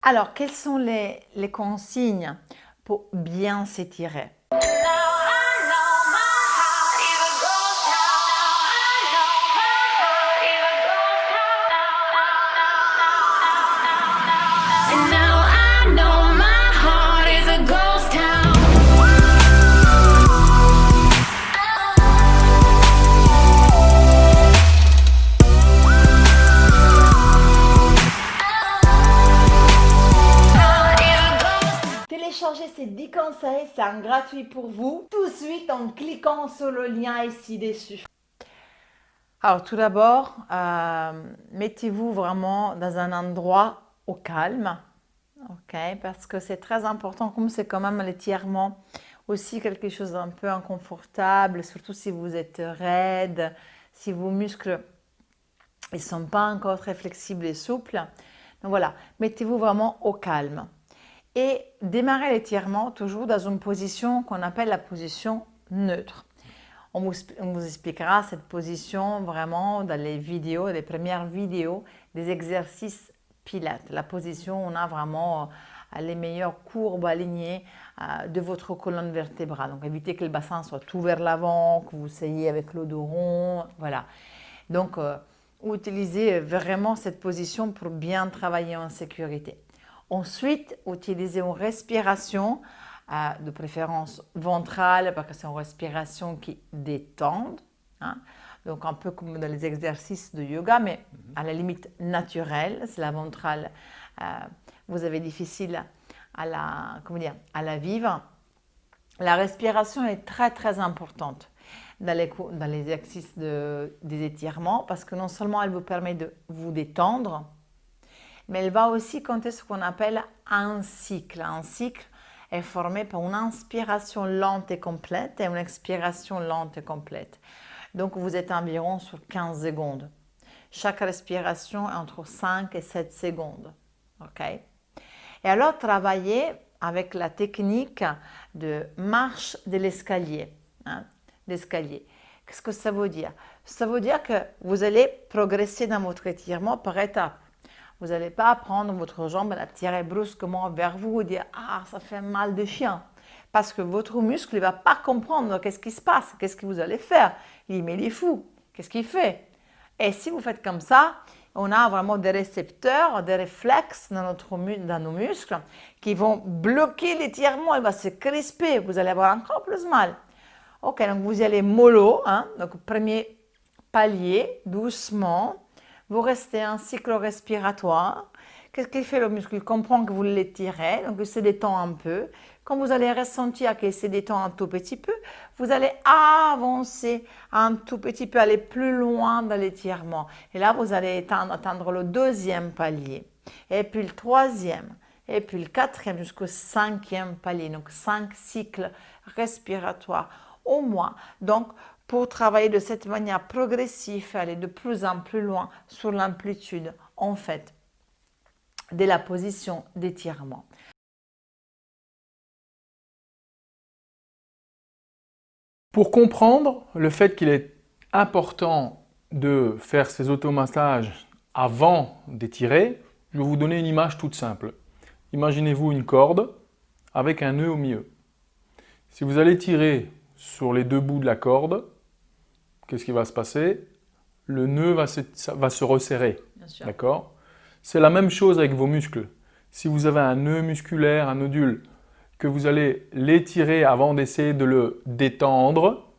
Alors, quelles sont les consignes pour bien s'étirer? Téléchargez ces 10 conseils, c'est un gratuit pour vous, tout de suite en cliquant sur le lien ici dessus. Alors tout d'abord, mettez-vous vraiment dans un endroit au calme, ok, parce que c'est très important, comme c'est quand même l'étirement, aussi quelque chose d'un peu inconfortable, surtout si vous êtes raide, si vos muscles ne sont pas encore très flexibles et souples. Donc voilà, mettez-vous vraiment au calme. Et démarrez l'étirement toujours dans une position qu'on appelle la position neutre. On vous expliquera cette position vraiment dans les vidéos, les premières vidéos des exercices pilates. La position où on a vraiment les meilleures courbes alignées de votre colonne vertébrale. Donc évitez que le bassin soit tout vers l'avant, que vous soyez avec le dos rond, voilà. Donc utilisez vraiment cette position pour bien travailler en sécurité. Ensuite, utilisez une respiration, de préférence ventrale, parce que c'est une respiration qui détend. Hein. Donc un peu comme dans les exercices de yoga, mais à la limite naturelle. C'est la ventrale, vous avez difficile à la vivre. La respiration est très très importante dans les exercices des étirements, parce que non seulement elle vous permet de vous détendre, mais elle va aussi compter ce qu'on appelle un cycle. Un cycle est formé par une inspiration lente et complète et une expiration lente et complète. Donc vous êtes environ sur 15 secondes. Chaque respiration est entre 5 et 7 secondes. Okay? Et alors travaillez avec la technique de marche de l'escalier. Hein, l'escalier. Qu'est-ce que ça veut dire? Ça veut dire que vous allez progresser dans votre étirement par étapes. Vous n'allez pas prendre votre jambe et la tirer brusquement vers vous et dire « Ah, ça fait mal de chien ». Parce que votre muscle ne va pas comprendre qu'est-ce qui se passe, qu'est-ce que vous allez faire. Il dit « Mais il est fou, qu'est-ce qu'il fait ?» Et si vous faites comme ça, on a vraiment des récepteurs, des réflexes dans nos muscles qui vont bloquer l'étirement, il va se crisper, vous allez avoir encore plus mal. Ok, donc vous y allez mollo, hein, donc premier palier, doucement. Vous restez un cycle respiratoire. Qu'est-ce qu'il fait le muscle? Il comprend que vous l'étirez, donc il se détend un peu. Quand vous allez ressentir qu'il se détend un tout petit peu, vous allez avancer un tout petit peu, aller plus loin dans l'étirement. Et là, vous allez atteindre le deuxième palier, et puis le troisième, et puis le quatrième jusqu'au cinquième palier. Donc 5 cycles respiratoires au moins. Donc, pour travailler de cette manière progressive, aller de plus en plus loin sur l'amplitude, en fait, de la position d'étirement. Pour comprendre le fait qu'il est important de faire ces automassages avant d'étirer, je vais vous donner une image toute simple. Imaginez-vous une corde avec un nœud au milieu. Si vous allez tirer sur les deux bouts de la corde, qu'est-ce qui va se passer? Le nœud va se resserrer. D'accord? C'est la même chose avec vos muscles. Si vous avez un nœud musculaire, un nodule, que vous allez l'étirer avant d'essayer de le détendre,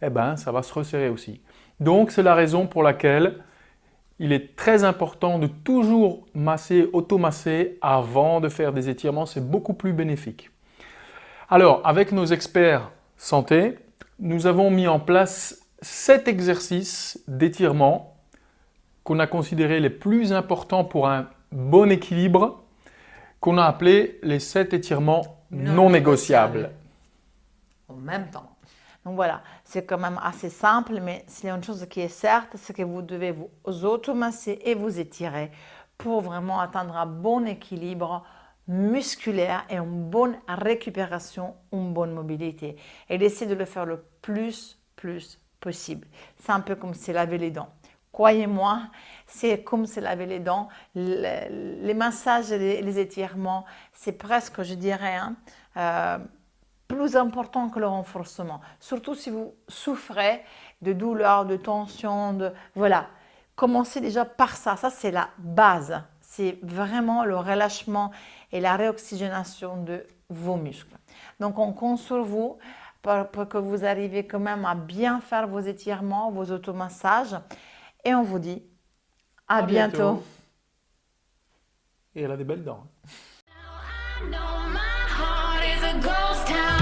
eh ben, ça va se resserrer aussi. Donc, c'est la raison pour laquelle il est très important de toujours masser, automasser avant de faire des étirements. C'est beaucoup plus bénéfique. Alors, avec nos experts santé, nous avons mis en place 7 exercices d'étirement qu'on a considérés les plus importants pour un bon équilibre, qu'on a appelé les 7 étirements non négociables. En même temps. Donc voilà, c'est quand même assez simple, mais s'il y a une chose qui est certes, c'est que vous devez vous automasser et vous étirer pour vraiment atteindre un bon équilibre musculaire et une bonne récupération, une bonne mobilité. Et d'essayer de le faire le plus possible. C'est un peu comme se laver les dents. croyez-moi, c'est comme se laver les dents. Les massages et les étirements, c'est presque, je dirais, plus important que le renforcement. Surtout si vous souffrez de douleurs, de tensions, voilà. Commencez déjà par ça. Ça, c'est la base. C'est vraiment le relâchement et la réoxygénation de vos muscles. Donc, on compte sur vous pour que vous arriviez quand même à bien faire vos étirements, vos automassages. Et on vous dit à bientôt. Et elle a des belles dents. I know my heart is a ghost town.